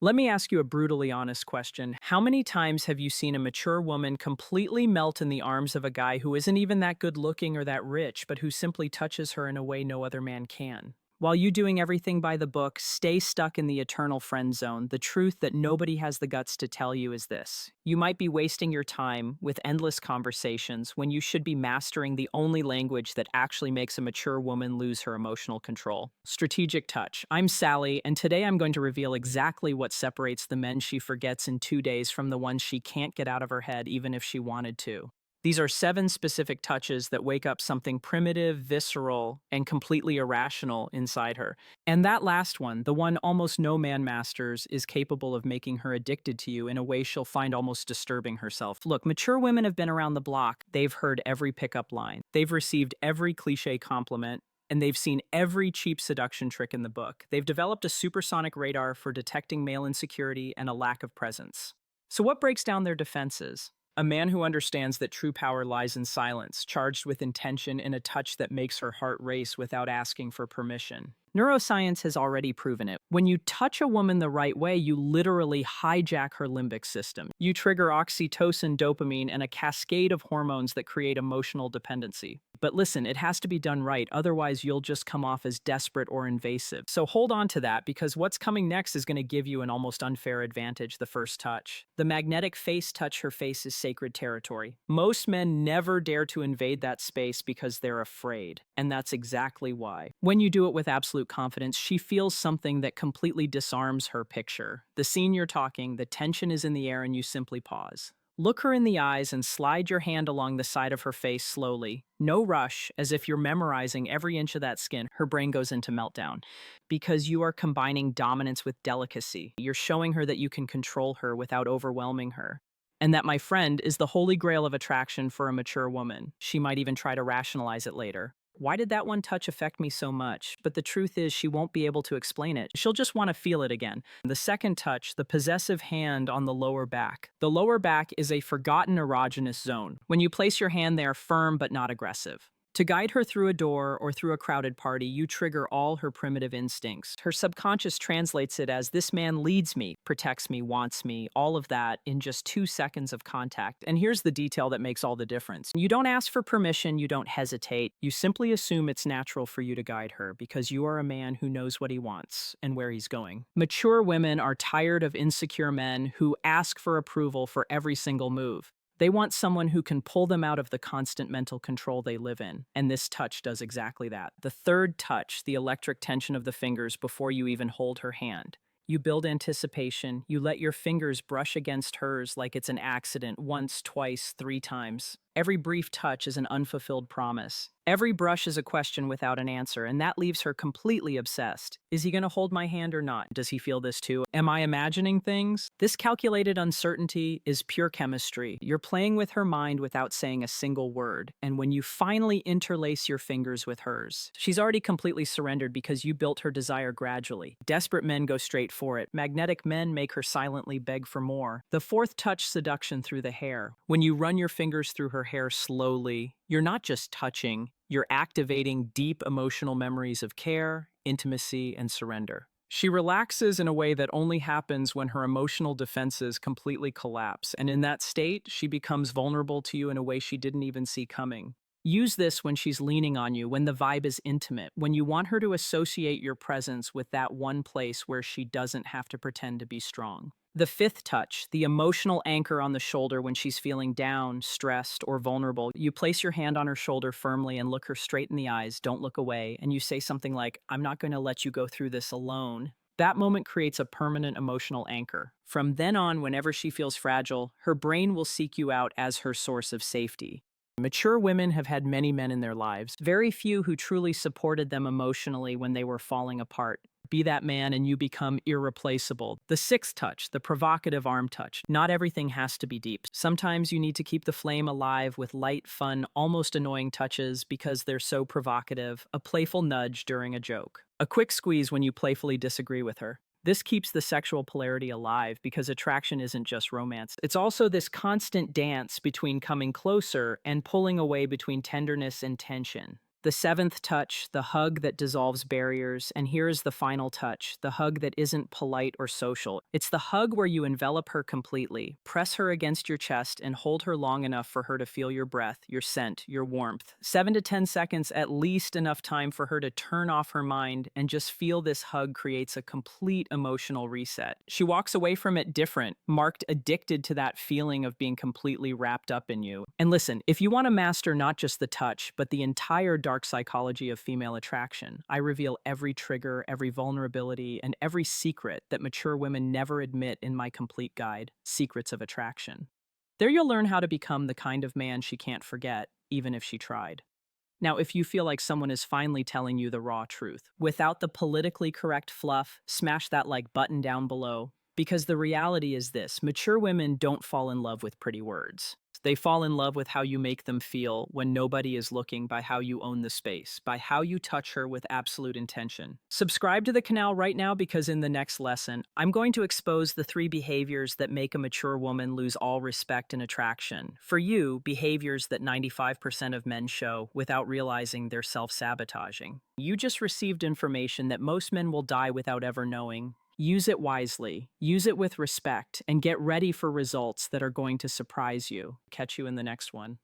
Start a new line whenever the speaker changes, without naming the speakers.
Let me ask you a brutally honest question. How many times have you seen a mature woman completely melt in the arms of a guy who isn't even that good looking or that rich, but who simply touches her in a way no other man can? While you doing everything by the book, stay stuck in the eternal friend zone. The truth that nobody has the guts to tell you is this. You might be wasting your time with endless conversations when you should be mastering the only language that actually makes a mature woman lose her emotional control. Strategic touch. I'm Sally, and today I'm going to reveal exactly what separates the men she forgets in 2 days from the ones she can't get out of her head even if she wanted to. These are 7 specific touches that wake up something primitive, visceral, and completely irrational inside her. And that last one, the one almost no man masters, is capable of making her addicted to you in a way she'll find almost disturbing herself. Look, mature women have been around the block. They've heard every pickup line. They've received every cliche compliment. And they've seen every cheap seduction trick in the book. They've developed a supersonic radar for detecting male insecurity and a lack of presence. So what breaks down their defenses? A man who understands that true power lies in silence, charged with intention and a touch that makes her heart race without asking for permission. Neuroscience has already proven it. When you touch a woman the right way, you literally hijack her limbic system. You trigger oxytocin, dopamine, and a cascade of hormones that create emotional dependency. But listen, it has to be done right, otherwise you'll just come off as desperate or invasive. So hold on to that, because what's coming next is going to give you an almost unfair advantage: the first touch. The magnetic face touch. Her face is sacred territory. Most men never dare to invade that space because they're afraid, and that's exactly why. When you do it with absolute confidence, she feels something that completely disarms her picture. The scene you're talking, the tension is in the air, and you simply pause. Look her in the eyes and slide your hand along the side of her face slowly. No rush, as if you're memorizing every inch of that skin. Her brain goes into meltdown because you are combining dominance with delicacy. You're showing her that you can control her without overwhelming her. And that, my friend, is the holy grail of attraction for a mature woman. She might even try to rationalize it later. Why did that one touch affect me so much? But the truth is, she won't be able to explain it. She'll just want to feel it again. The second touch, the possessive hand on the lower back. The lower back is a forgotten erogenous zone. When you place your hand there, firm but not aggressive. To guide her through a door or through a crowded party, you trigger all her primitive instincts. Her subconscious translates it as, this man leads me, protects me, wants me, all of that in just 2 seconds of contact. And here's the detail that makes all the difference. You don't ask for permission, you don't hesitate. You simply assume it's natural for you to guide her because you are a man who knows what he wants and where he's going. Mature women are tired of insecure men who ask for approval for every single move. They want someone who can pull them out of the constant mental control they live in, and this touch does exactly that. The third touch, the electric tension of the fingers before you even hold her hand. You build anticipation, you let your fingers brush against hers like it's an accident, once, twice, 3 times. Every brief touch is an unfulfilled promise. Every brush is a question without an answer, and that leaves her completely obsessed. Is he going to hold my hand or not? Does he feel this too? Am I imagining things? This calculated uncertainty is pure chemistry. You're playing with her mind without saying a single word, and when you finally interlace your fingers with hers, she's already completely surrendered because you built her desire gradually. Desperate men go straight for it. Magnetic men make her silently beg for more. The fourth touch, seduction through the hair. When you run your fingers through her hair slowly, you're not just touching, you're activating deep emotional memories of care, intimacy, and surrender. She relaxes in a way that only happens when her emotional defenses completely collapse, and in that state, she becomes vulnerable to you in a way she didn't even see coming. Use this when she's leaning on you, when the vibe is intimate, when you want her to associate your presence with that one place where she doesn't have to pretend to be strong. The fifth touch, the emotional anchor on the shoulder when she's feeling down, stressed, or vulnerable. You place your hand on her shoulder firmly and look her straight in the eyes, don't look away, and you say something like, I'm not going to let you go through this alone. That moment creates a permanent emotional anchor. From then on, whenever she feels fragile, her brain will seek you out as her source of safety. Mature women have had many men in their lives, very few who truly supported them emotionally when they were falling apart. Be that man and you become irreplaceable. The sixth touch, the provocative arm touch. Not everything has to be deep. Sometimes you need to keep the flame alive with light, fun, almost annoying touches because they're so provocative. A playful nudge during a joke. A quick squeeze when you playfully disagree with her. This keeps the sexual polarity alive because attraction isn't just romance. It's also this constant dance between coming closer and pulling away, between tenderness and tension. The seventh touch, the hug that dissolves barriers, and here is the final touch, the hug that isn't polite or social. It's the hug where you envelop her completely, press her against your chest, and hold her long enough for her to feel your breath, your scent, your warmth. 7 to 10 seconds, at least enough time for her to turn off her mind and just feel this hug creates a complete emotional reset. She walks away from it different, marked addicted to that feeling of being completely wrapped up in you. And listen, if you want to master not just the touch, but the entire dark psychology of female attraction, I reveal every trigger, every vulnerability, and every secret that mature women never admit in my complete guide, Secrets of Attraction. There you'll learn how to become the kind of man she can't forget, even if she tried. Now, if you feel like someone is finally telling you the raw truth, without the politically correct fluff, smash that like button down below. Because the reality is this, mature women don't fall in love with pretty words. They fall in love with how you make them feel when nobody is looking, by how you own the space, by how you touch her with absolute intention. Subscribe to the canal right now because in the next lesson, I'm going to expose the 3 behaviors that make a mature woman lose all respect and attraction. For you, behaviors that 95% of men show without realizing they're self-sabotaging. You just received information that most men will die without ever knowing. Use it wisely, use it with respect, and get ready for results that are going to surprise you. Catch you in the next one.